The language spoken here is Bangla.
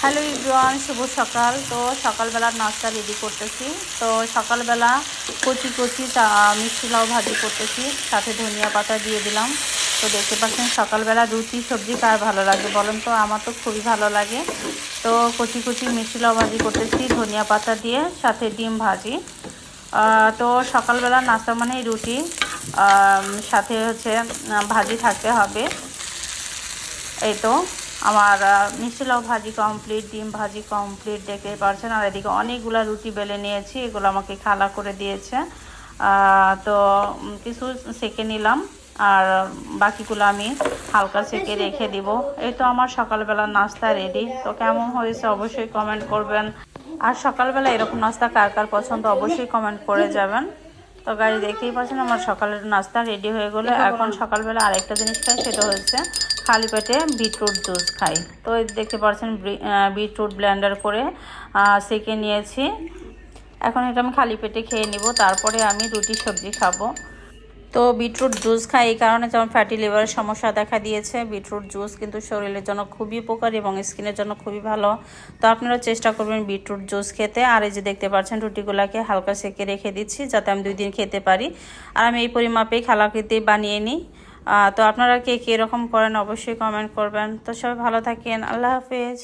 হ্যালো এভরিওয়ান, শুভ সকাল। তো সকালবেলার নাস্তা রেডি করতেছি। তো সকালবেলা কচি কচি মিষ্টি লাউ ভাজি করতেছি, সাথে ধনিয়া পাতা দিয়ে দিলাম। তো দেখতে পাচ্ছেন সকালবেলা রুটি সবজি কার ভালো লাগে বলেন তো? আমার তো খুবই ভালো লাগে। তো কচি কচি মিষ্টি লাউ ভাজি করতেছি ধনিয়া পাতা দিয়ে, সাথে ডিম ভাজি। তো সকালবেলা নাস্তা মানে রুটি, সাথে হচ্ছে ভাজি থাকতে হবে। এই তো আমার মিষ্টি লাউ ভাজি কমপ্লিট, ডিম ভাজি কমপ্লিট, দেখতে পাচ্ছেন। আর এদিকে অনেকগুলো রুটি বেলে নিয়েছি, এগুলো আমাকে খালা করে দিয়েছে। তো কিছু সেঁকে নিলাম, আর বাকিগুলো আমি হালকা সেঁকে রেখে দিব। এই তো আমার সকালবেলা নাস্তা রেডি। তো কেমন হয়েছে অবশ্যই কমেন্ট করবেন। আর সকালবেলা এরকম নাস্তা কার কার পছন্দ অবশ্যই কমেন্ট করে যাবেন। তো গাড়ি দেখতেই পাচ্ছেন আমার সকালের নাস্তা রেডি হয়ে গেলো। এখন সকালবেলা আরেকটা জিনিস খাই, সেটা হচ্ছে খালি পেটে বিটরুট জুস খাই। তো দেখতে পাচ্ছেন বিটরুট ব্লেন্ডার করে সেঁকে নিয়েছি। এখন এটা আমি খালি পেটে খেয়ে নিব, তারপরে আমি রুটি সবজি খাবো। তো বিটরুট জুস খাই এই কারণে, যেমন ফ্যাটি লিভারের সমস্যা দেখা দিয়েছে। বিটরুট জুস কিন্তু শরীরের জন্য খুবই উপকারী এবং স্কিনের জন্য খুবই ভালো। তো আপনারা চেষ্টা করবেন বিটরুট জুস খেতে। আর এই যে দেখতে পাচ্ছেন রুটিগুলোকে হালকা সেঁকে রেখে দিচ্ছি, যাতে আমি 2 দিন খেতে পারি। আর আমি এই পরিমাপেই খেতে বানিয়ে নিই। তো আপনারা কে কীরকম করেন অবশ্যই কমেন্ট করবেন। তো সবাই ভালো থাকেন, আল্লাহ হাফেজ।